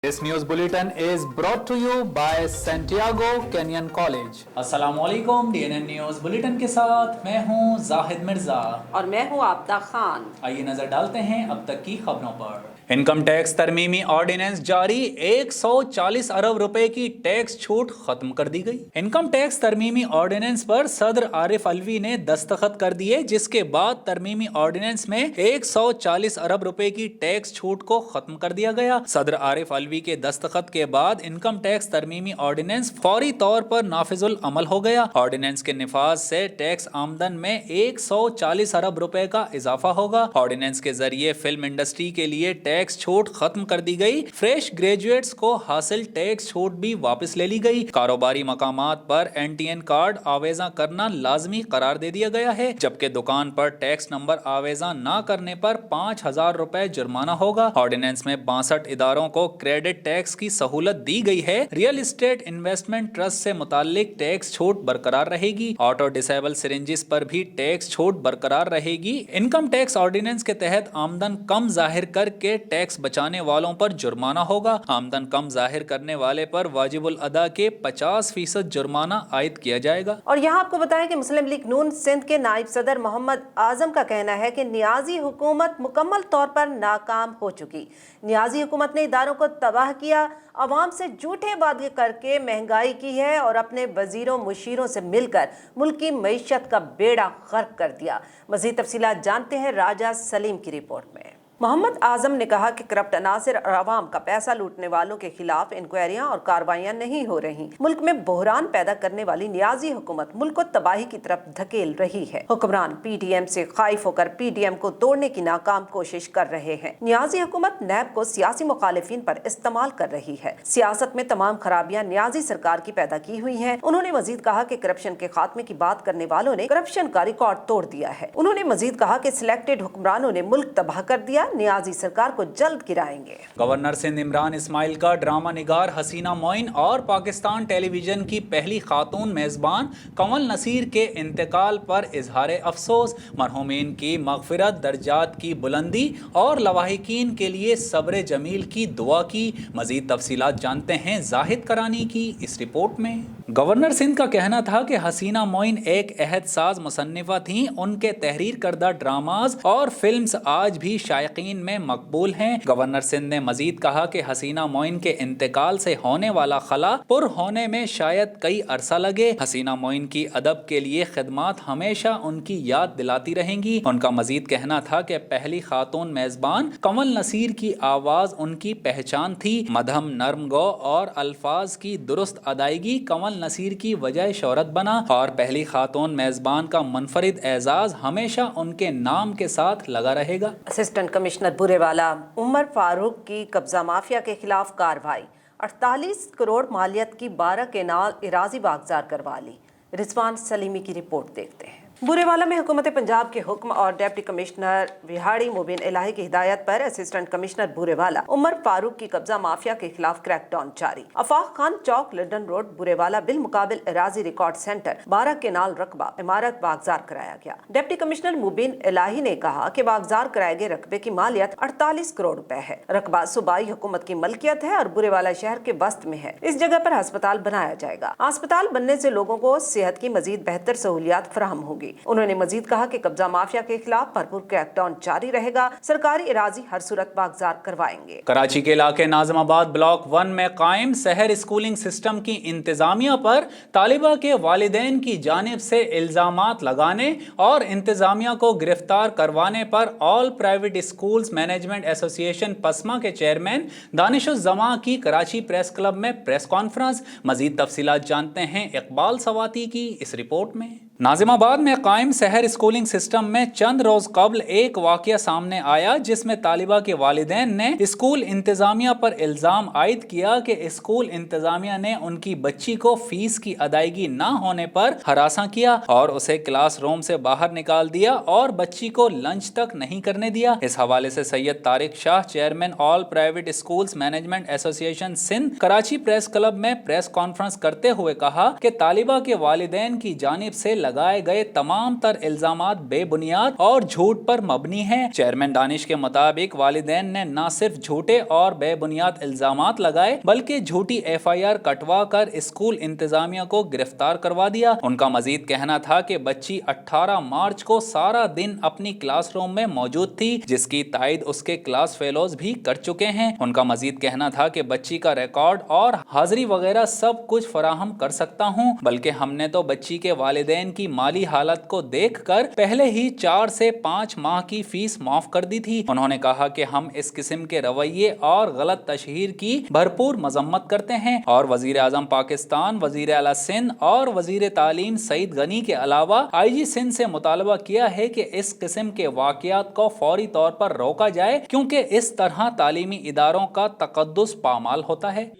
This news bulletin is brought to you by Santiago Kenyan College. अस्सलामुअलैकुम DNN news bulletin के साथ मैं हूं जाहिद मिर्ज़ा और मैं हूं आबदा खान। आइए नजर डालते हैं अब तक की खबरों पर। इनकम टैक्स तरमीमी ऑर्डिनेंस जारी, 140 अरब रुपए की टैक्स छूट खत्म कर दी गई। इनकम टैक्स तरमीमी ऑर्डिनेंस पर सदर आरिफ अलवी ने दस्तखत कर दिए, जिसके बाद तरमीमी ऑर्डिनेंस में 140 अरब रुपए की टैक्स छूट को खत्म कर दिया गया। सदर आरिफ अलवी के दस्तखत के बाद इनकम टैक्स तरमीमी ऑर्डिनेंस फौरी तौर पर नाफिजुल अमल हो गया। ऑर्डिनेंस के निफाज से टैक्स आमदन में 140 अरब रुपए का इजाफा होगा। ऑर्डिनेंस के जरिए फिल्म इंडस्ट्री के लिए टैक्स छूट खत्म कर दी गई। फ्रेश ग्रेजुएट्स को हासिल टैक्स छूट भी वापस ले ली गई। कारोबारी मकामात पर NTN कार्ड आवेजा करना लाजमी करार दे दिया गया है, जबकि दुकान पर टैक्स नंबर आवेजा न करने पर 5,000 रुपए जुर्माना होगा। ऑर्डिनेंस में 62 इदारों को क्रेडिट टैक्स की सहूलत दी गई है। रियल एस्टेट इन्वेस्टमेंट ट्रस्ट से मुतालिक टैक्स छूट बरकरार रहेगी। ऑटो डिसेबल सिरिंजिस पर भी टैक्स छूट बरकरार रहेगी। इनकम टैक्स ऑर्डिनेंस के तहत आमदन कम जाहिर करके टैक्स बचाने वालों पर जुर्माना होगा। आमदन कम जाहिर करने वाले पर वाजिबुल अदा के 50% जुर्माना आयद किया जाएगा। और यहाँ आपको बताएं कि मुस्लिम लीग नून सिंध के नायब सदर मोहम्मद आजम का कहना है कि नियाजी हुकूमत मुकम्मल तौर पर नाकाम हो चुकी। नियाजी हुकूमत ने इदारों को तबाह किया, अवाम से झूठे वादे करके महंगाई की है और अपने वजीरों मुशीरों से मिलकर मुल्क की मईशत का बेड़ा गर्क कर दिया। मज़ीद तफसीलात जानते हैं राजा सलीम की रिपोर्ट में। मोहम्मद आजम ने कहा कि करप्ट अनासिर और अवाम का पैसा लूटने वालों के खिलाफ इंक्वायरियां और कार्रवाइयां नहीं हो रही। मुल्क में बहरान पैदा करने वाली नियाजी हुकूमत मुल्क को तबाही की तरफ धकेल रही है। हुक्मरान PDM से खाइफ होकर PDM को तोड़ने की नाकाम कोशिश कर रहे हैं। नियाजी हुकूमत नैब को सियासी मुखालिफिन पर इस्तेमाल कर रही है। सियासत में तमाम खराबियां नियाजी सरकार की पैदा की हुई है। उन्होंने मजीद कहा कि करप्शन के खात्मे की बात करने वालों ने करप्शन का रिकॉर्ड तोड़ दिया है। उन्होंने मजीद कहा कि सिलेक्टेड हुक्मरानों ने मुल्क तबाह कर दिया, नियाजी सरकार को जल्द गिराएंगे। गवर्नर सिंध इमरान इस्माइल का ड्रामा निगार हसीना मोइन और पाकिस्तान टेलीविजन की पहली खातून मेजबान कंवल नसीर के इंतकाल पर इजहार अफसोस। मरहूमीन की मगफिरत, दर्जात की बुलंदी और लवाहिकीन के लिए सब्र जमील की दुआ की। मजीद तफसीलात जानते हैं जाहिद करानी की इस रिपोर्ट में। गवर्नर सिंध का कहना था कि हसीना मोइन एक अहद साज मुसन्निफा थीं। उनके तहरीर करदा ड्रामाज और फिल्म्स आज भी शायकीन में मकबूल हैं। गवर्नर सिंध ने मजीद कहा कि हसीना मोइन के इंतकाल से होने वाला खला पुर होने में शायद कई अरसा लगे। हसीना मोइन की अदब के लिए खिदमात हमेशा उनकी याद दिलाती रहेंगी। उनका मजीद कहना था कि पहली खातून मेजबान कंवल नसीर की आवाज उनकी पहचान थी। मधम, नर्म गो और अल्फाज की दुरुस्त अदायगी कंवल नसीर की वजह शोहरत बना और पहली खातून मेजबान का मुनफरिद एजाज हमेशा उनके नाम के साथ लगा रहेगा। असिस्टेंट कमिश्नर बुरेवाला उमर फारूक की कब्जा माफिया के खिलाफ कार्रवाई। 48 करोड़ मालियत की 12 केनाल इराजी बागजार करवा ली। रिजवान सलीमी की रिपोर्ट देखते हैं। बुरेवाला में हुकूमत पंजाब के हुक्म और डिप्टी कमिश्नर विहाड़ी मुबीन इलाही की हिदायत पर असिस्टेंट कमिश्नर बुरेवाला उमर फारूक की कब्जा माफिया के खिलाफ क्रैकडाउन जारी। आफाक खान चौक, लंदन रोड, बुरेवाला बिल मुकाबिल इराजी रिकॉर्ड सेंटर 12 केनाल रकबा इमारत बागजार कराया गया। डिप्टी कमिश्नर मुबीन इलाही ने कहा कि बागजार कराए गए रकबे की मालियत 48 करोड़ रुपए है। रकबा सूबाई हुकूमत की मलकियत है और बुरेवाला शहर के वस्त में है। इस जगह पर अस्पताल बनाया जाएगा। अस्पताल बनने से लोगों को सेहत की मजीद बेहतर सहूलियात फराहम होगी। उन्होंने मजीद कहा कि कब्जा माफिया के खिलाफ भरपूर क्रैकडाउन जारी रहेगा। सरकारी इराजी हर सूरत बागजार करवाएंगे। कराची के इलाके नाजमाबाद ब्लॉक 1 में कायम शहर स्कूलिंग सिस्टम की इंतजामिया पर तालिबा के वालिदैन की जानिब से इल्जामात लगाने और इंतजामिया को गिरफ्तार करवाने पर all private schools management association PASMA के चेयरमैन दानिशुज़्ज़मा की कराची प्रेस क्लब में प्रेस कॉन्फ्रेंस। मजीद तफसीलात जानते हैं इकबाल सवाती की इस रिपोर्ट में। नाजिमाबाद में कायम शहर स्कूलिंग सिस्टम में चंद रोज कबल एक वाकया सामने आया, जिसमें तालिबा के वालिदैन ने स्कूल इंतजामिया पर इल्जाम आयद किया कि स्कूल इंतजामिया ने उनकी बच्ची को फीस की अदायगी न होने पर हरासा किया और उसे क्लास रूम से बाहर निकाल दिया और बच्ची को लंच तक नहीं करने दिया। इस हवाले से Syed Tariq Shah, chairman all private schools management association Sindh, Karachi press club में प्रेस कॉन्फ्रेंस करते हुए कहा कि तालिबा के वालिदैन की जानिब से लगाए गए तमाम तर इल्जामात बेबुनियाद और झूठ पर मबनी हैं। चेयरमैन दानिश के मुताबिक वालिदैन ने न सिर्फ झूठे और बेबुनियाद इल्जामात लगाए बल्कि झूठी FIR कटवा कर स्कूल इंतजामिया को गिरफ्तार करवा दिया। उनका मजीद कहना था कि बच्ची 18 मार्च को सारा दिन अपनी क्लासरूम में मौजूद थी, जिसकी तायद उसके क्लास फेलोज भी कर चुके हैं। उनका मजीद कहना था कि बच्ची का रिकॉर्ड और हाजिरी वगैरह सब कुछ फराहम कर सकता हूं, बल्कि हमने तो बच्ची के वालिदैन की माली हालत को देखकर पहले ही 4 से 5 माह की फीस माफ कर दी थी। उन्होंने कहा कि हम इस किस्म के रवैये और गलत तशहीर की भरपूर मजम्मत करते हैं और वजीर आजम पाकिस्तान, वजीर आला सिंध और वजीर तालीम सईद गनी के अलावा IG सिंध से मुतालबा किया है कि इस किस्म के वाकयात को फौरी तौर पर रोका जाए, क्योंकि इस तरह तालीमी इदारों का तकद्दुस पामाल होता है।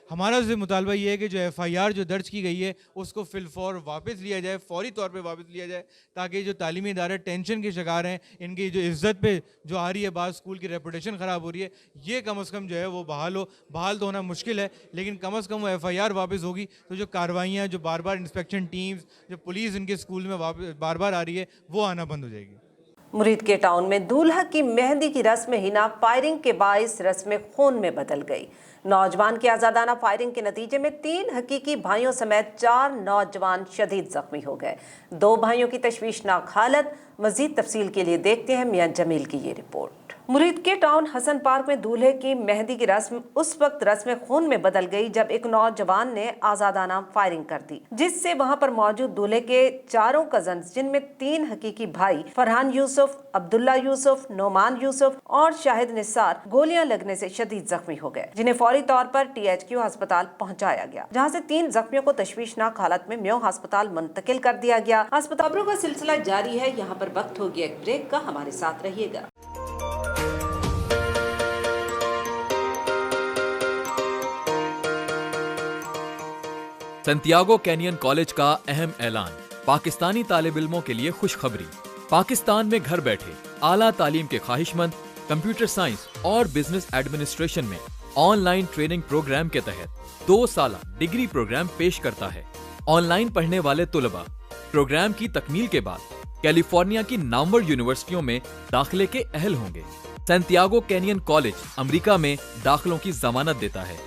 हमारा जो मुतालबा ये है कि जो FIR जो दर्ज की गई है उसको फिलफौर वापस लिया जाए, फौरी तौर पे वापस लिया जाए, ताकि जो तालीमी इदारे टेंशन के शिकार हैं, इनकी जो इज़्ज़त पे जो आ रही है बात, स्कूल की रेपुटेशन ख़राब हो रही है, ये कम अज़ कम जो है वो बहाल तो होना मुश्किल है, लेकिन कम अज़ कम वो FIR वापस होगी तो जो कार्रवाइयाँ, जो बार बार इंस्पेक्शन टीम्स, जो पुलिस इनके स्कूल में बार बार आ रही है, वो आना बंद हो जाएगी। मुरीद के टाउन में दूल्हा की मेहंदी की रस्म हिना फायरिंग के बाइस रस्म खून में बदल गई। नौजवान की आजादाना फायरिंग के नतीजे में 3 हकीकी भाइयों समेत 4 नौजवान शदीद जख्मी हो गए। 2 भाइयों की तशवीशनाक हालत। मजीद तफसील के लिए देखते हैं मियां जमील की ये रिपोर्ट। मुरीद के टाउन हसन पार्क में दूल्हे की मेहंदी की रस्म उस वक्त रस्म खून में बदल गई जब एक नौजवान ने आजादाना फायरिंग कर दी, जिससे वहां पर मौजूद दूल्हे के 4 कजन्स, जिनमें 3 हकीकी भाई फरहान यूसुफ, अब्दुल्ला यूसुफ, नोमान यूसुफ और शाहिद निसार गोलियां लगने से शदीद जख्मी हो गए, जिन्हें फौरी तौर पर THQ अस्पताल पहुंचाया गया, जहां से 3 जख्मियों को तशवीशनाक हालत में म्यो अस्पताल मुंतकिल कर दिया गया। अस्पतालों का सिलसिला जारी है। यहाँ पर वक्त हो गया एक ब्रेक का, हमारे साथ रहिएगा। सैंटियागो कैनियन कॉलेज का अहम ऐलान। पाकिस्तानी तालिब इल्मों के लिए खुशखबरी। पाकिस्तान में घर बैठे आला तालीम के ख्वाहिशमंद कंप्यूटर साइंस और बिजनेस एडमिनिस्ट्रेशन में ऑनलाइन ट्रेनिंग प्रोग्राम के तहत 2 साला डिग्री प्रोग्राम पेश करता है। ऑनलाइन पढ़ने वाले तुलबा प्रोग्राम की तकमील के बाद कैलिफोर्निया की नामवर यूनिवर्सिटियों में दाखिले के अहल होंगे। सैंटियागो कैनियन कॉलेज अमेरिका में दाखिलों की जमानत देता है।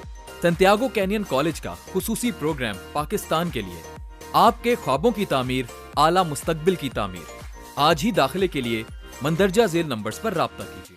सैंटियागो कैनियन कॉलेज का खुसूसी प्रोग्राम पाकिस्तान के लिए, आपके ख्वाबों की तामीर, आला मुस्तकबिल की तामीर। आज ही दाखिले के लिए मंदरजा झेल नंबर्स पर राब्ता कीजिए।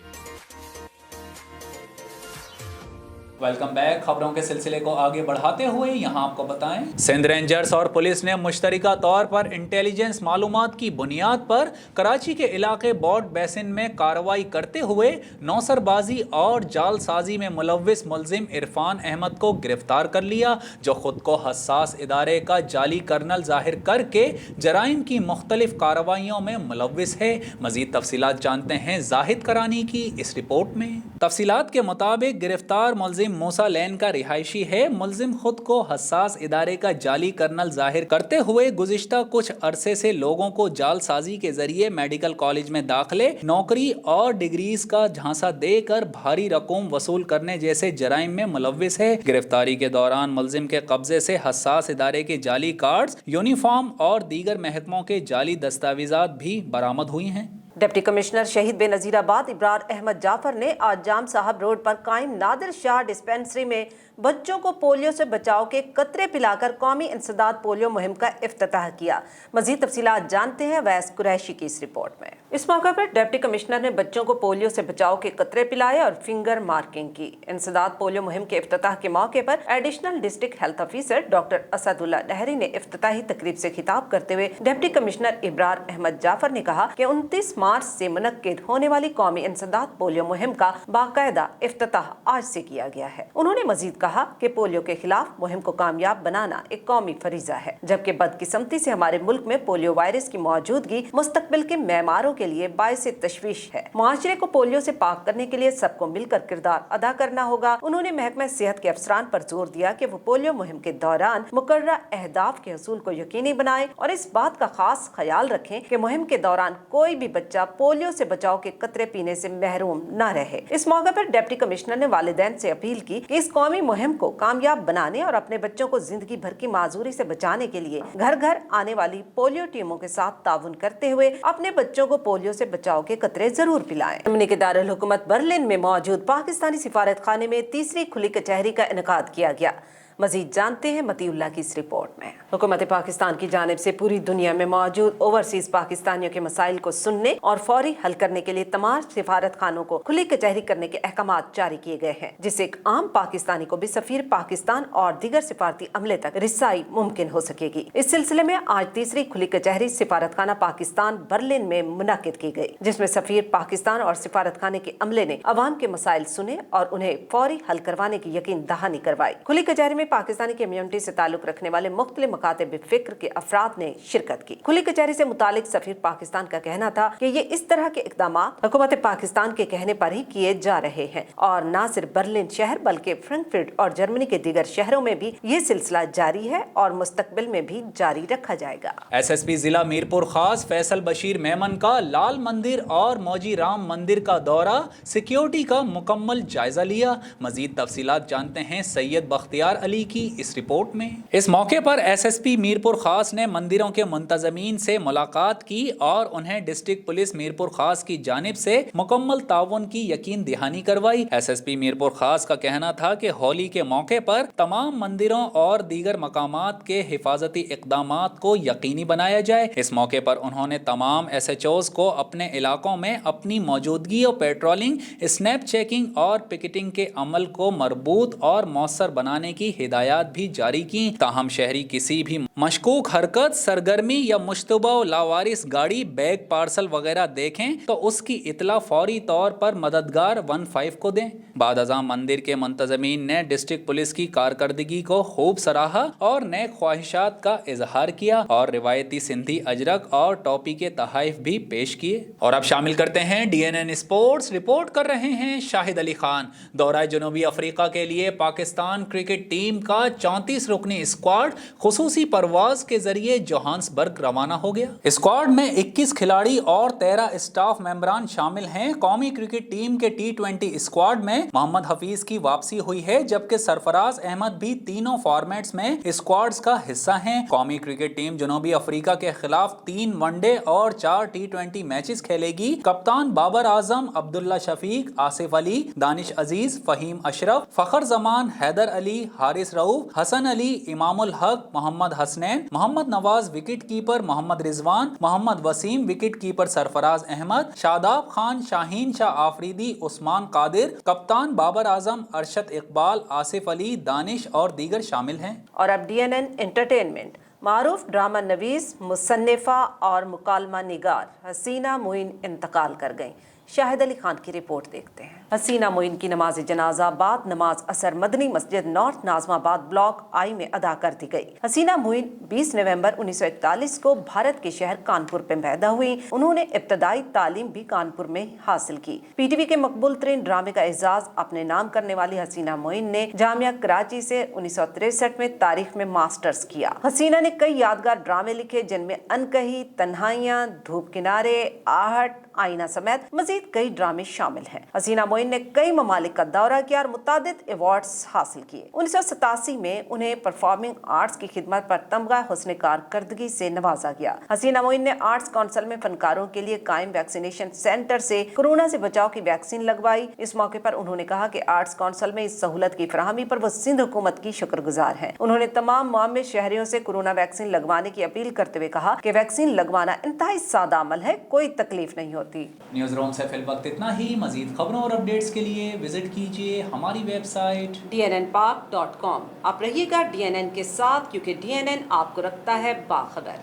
Welcome back. खबरों के सिलसिले को आगे बढ़ाते हुए यहाँ आपको बताएं, सिंध रेंजर्स और पुलिस ने मुश्तरका तौर पर इंटेलिजेंस मालूमात की बुनियाद पर कराची के इलाके बॉर्ड बेसिन में कार्रवाई करते हुए नौसरबाजी और जालसाजी में मुलव्विस मुलजिम इरफान अहमद को गिरफ्तार कर लिया, जो खुद को हसास इदारे का जाली कर्नल जाहिर करके जराइम की मुख्तलिफ कार्रवाइयों में मुलव्विस है। मजीद तफसीलात जानते हैं जाहिद करानी की इस रिपोर्ट में। तफसीलात के मुताबिक गिरफ्तार मुलजिम मूसा लैन का रिहायशी है। मुलजिम खुद को हसास इदारे का जाली कर्नल जाहिर करते हुए गुज़िश्ता कुछ अरसे से लोगों को जालसाजी के जरिए मेडिकल कॉलेज में दाखिले, नौकरी और डिग्रीज का झांसा देकर भारी रकूम वसूल करने जैसे जराइम में मुलव्विस है। गिरफ्तारी के दौरान मुलजिम के कब्जे से हसास इदारे के जाली कार्ड्स, यूनिफॉर्म और दीगर महकमों के जाली दस्तावेजात भी बरामद हुई हैं। डिप्टी कमिश्नर शहीद बेनज़ीराबाद इब्रार अहमद जाफर ने आज जाम साहब रोड पर कायम नादिर शाह डिस्पेंसरी में बच्चों को पोलियो से बचाव के कतरे पिलाकर कौमी इंसदाद पोलियो मुहिम का इफ्तिताह किया। मजीद तफसीलात जानते हैं वैस कुरैशी की इस रिपोर्ट में। इस मौके पर डिप्टी कमिश्नर ने बच्चों को पोलियो से बचाव के कतरे पिलाए और फिंगर मार्किंग की। इंसदाद पोलियो मुहिम के इफ्तिताह के मौके पर additional district health officer doctor Asadullah Lahri ने इफ्तिताही तकरीब से खिताब करते हुए डिप्टी कमिश्नर इब्रार अहमद जाफर ने कहा कि 29 मार्च से मुनक्किद होने वाली कौमी इंसदाद पोलियो मुहिम का बाकायदा इफ्तिताह आज से किया गया है। उन्होंने मजीद कहा कि पोलियो के खिलाफ मुहिम को कामयाब बनाना एक कौमी फरीजा है, जबकि बदकिस्मती से हमारे मुल्क में पोलियो वायरस की मौजूदगी मुस्तकबिल के मेमारों के लिए बाइस तशवीश है। मुआशरे को पोलियो से पाक करने के लिए सबको मिलकर किरदार अदा करना होगा। उन्होंने महकमा सेहत के अफसरान पर जोर दिया कि वो पोलियो मुहिम के दौरान मुकर्ररा अहदाफ के हसूल को यकीनी बनाए और इस बात का खास ख्याल रखें कि मुहिम के दौरान कोई भी बच्चा बच्चा पोलियो से बचाव के कतरे पीने से महरूम न रहे। इस मौके पर डिप्टी कमिश्नर ने वालिदैन से अपील की कि इस कौमी मुहिम को कामयाब बनाने और अपने बच्चों को जिंदगी भर की माजूरी से बचाने के लिए घर घर आने वाली पोलियो टीमों के साथ ताउन करते हुए अपने बच्चों को पोलियो से बचाव के कतरे जरूर पिलाएं। जर्मनी के दारुल हुकूमत बर्लिन में मौजूद पाकिस्तानी सिफारत खाने में तीसरी खुली कचहरी का इनेकाद किया गया। मजीद जानते हैं मतीउल्लाह की इस रिपोर्ट में। हुकूमत पाकिस्तान की जानिब से पूरी दुनिया में मौजूद ओवरसीज पाकिस्तानियों के मसाइल को सुनने और फौरी हल करने के लिए तमाम सिफारत खानों को खुली कचहरी करने के अहकामात जारी किए गए हैं, जिससे एक आम पाकिस्तानी को भी सफीर पाकिस्तान और दीगर सिफारती अमले तक रिसाई मुमकिन हो सकेगी। इस सिलसिले में आज तीसरी खुली कचहरी सिफारत खाना पाकिस्तान बर्लिन में मुनाकिद की गई, जिसमें सफीर पाकिस्तान और सिफारत खाने के अमले ने अवाम के मसाइल सुने और उन्हें फौरी हल करवाने की यकीन दहानी करवाई। खुली कचहरी में पाकिस्तानी कम्युनिटी से ताल्लुक रखने वाले मुख्तलिफ मकातब फिक्र के अफराद ने शिरकत की। खुली कचहरी से मुतालिक सफीर पाकिस्तान का कहना था कि ये इस तरह के इक़दाम हुकूमत पाकिस्तान के कहने पर ही किए जा रहे हैं और न सिर्फ बर्लिन शहर बल्कि फ्रैंकफर्ट और जर्मनी के दीगर शहरों में भी ये सिलसिला जारी है और मुस्तकबिल में भी जारी रखा जाएगा। SSP जिला मीरपुर खास फैसल बशीर मेमन का लाल मंदिर और मौजी राम मंदिर का दौरा, सिक्योरिटी का मुकम्मल जायजा लिया। मजीद तफसीलात जानते हैं सैयद बख्तियार अली की इस रिपोर्ट में। इस मौके पर SSP मीरपुर खास ने मंदिरों के मुंतजमीन से मुलाकात की और उन्हें डिस्ट्रिक्ट पुलिस मीरपुर खास की जानिब से मुकम्मल ताउन की यकीन दहानी करवाई। SSP मीरपुर खास का कहना था कि होली के मौके पर तमाम मंदिरों और दीगर मकामात के हिफाजती इक़दामात को यकीनी बनाया जाए। इस मौके पर उन्होंने तमाम SHOs को अपने इलाकों में अपनी मौजूदगी और पेट्रोलिंग, स्नैप चेकिंग और पिकेटिंग के अमल को मरबूत और मौसर बनाने की हिदायत भी जारी की। ताहम शहरी किसी भी मशकूक हरकत, सरगर्मी या मुश्तबा लावारिस गाड़ी, बैग, पार्सल वगैरह देखें तो उसकी इतला फौरी तौर पर मददगार 15 को दें। बाद अज़ां मंदिर के मुंतजमीन ने डिस्ट्रिक्ट पुलिस की कारकर्दगी को खूब सराहा और नए ख्वाहिशात का इजहार किया और रिवायती सिंधी अजरक और टोपी के तहाइफ भी पेश किए। और अब शामिल करते हैं DNN स्पोर्ट्स। रिपोर्ट कर रहे हैं शाहिद अली खान। दौरा जनूबी अफ्रीका के लिए पाकिस्तान क्रिकेट टीम का 34 रुकनी स्क्वाड खुसूसी परवाज के जरिए जोहान्सबर्ग रवाना हो गया। स्क्वाड में 21 खिलाड़ी और 13 स्टाफ मेंबरान शामिल हैं। कौमी क्रिकेट टीम के T20 स्क्वाड में मोहम्मद हफीज की वापसी हुई है, जबकि सरफराज अहमद भी तीनों फॉर्मेट्स में स्क्वाड्स का हिस्सा हैं। कौमी क्रिकेट टीम जनूबी अफ्रीका के खिलाफ 3 वनडे और 4 T20 मैचेस खेलेगी। कप्तान बाबर आजम, अब्दुल्ला शफीक, आसिफ अली, दानिश अजीज, फहीम अशरफ, फखर Zaman, Haider Ali, Haris Rauf, Hasan Ali, Imam-ul Haq, Mohammad Hasnain, Mohammad Nawaz wicket keeper, Mohammad Rizwan, Mohammad Wasim wicket keeper, Sarfaraz Ahmed, Shadab Khan, Shaheen Shah Afridi, Usman Qadir, कप्तान बाबर आजम, अरशद इकबाल, आसिफ अली, दानिश और दीगर शामिल हैं। और अब DNN एंटरटेनमेंट। मारूफ ड्रामा नवीस, मुसन्निफा और मुकालमा निगार हसीना मोइन इंतकाल कर गईं। शाहिद अली खान की रिपोर्ट देखते हैं। हसीना मोइन की नमाज जनाजा बाद नमाज असर मदनी मस्जिद नॉर्थ नाजमाबाद ब्लॉक I में अदा कर दी गई। हसीना मोइन 20 नवंबर 1941 को भारत के शहर कानपुर में पैदा हुई। उन्होंने इब्तदाई तालीम भी कानपुर में हासिल की। PTV के मकबूल तरीन ड्रामे का एजाज अपने नाम करने वाली हसीना मोइन ने जामिया कराची से 1963 में तारीख में मास्टर्स किया। हसीना ने कई यादगार ड्रामे लिखे, जिनमें अनकही, तन्हाइयां, धूप किनारे, आहट, आईना समेत मजीद कई ड्रामे शामिल हैं। हसीना मोइन ने कई ममालिक का दौरा किया और मुतादिद अवार्ड्स हासिल किए। 1987 में उन्हें परफॉर्मिंग आर्ट्स की खिदमत पर तमगा हुस्न कारकर्दगी से नवाजा गया। हसीना मोइन ने आर्ट्स काउंसिल में फनकारों के लिए कायम वैक्सीनेशन सेंटर से कोरोना से बचाव की वैक्सीन लगवाई। इस मौके पर उन्होंने कहा कि आर्ट्स काउंसिल में इस सहूलत की फराहमी पर वो सिंध हुकूमत की शुक्रगुजार हैं। उन्होंने तमाम मुआम्मे शहरियों से कोरोना वैक्सीन लगवाने की अपील करते हुए कहा कि वैक्सीन लगवाना इंतहाई सादा अमल है, कोई तकलीफ नहीं होती। न्यूज़ रूम से फिल वक्त इतना ही। मजीद खबरों और अपडेट्स के लिए विजिट कीजिए हमारी वेबसाइट dnnpark.com। आप रहिएगा DNN के साथ, क्योंकि DNN आपको रखता है बाखबर।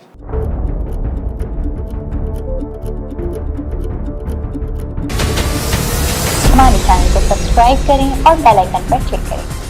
हमारे चैनल को सब्सक्राइब करें और बेल आइकन पर क्लिक करें।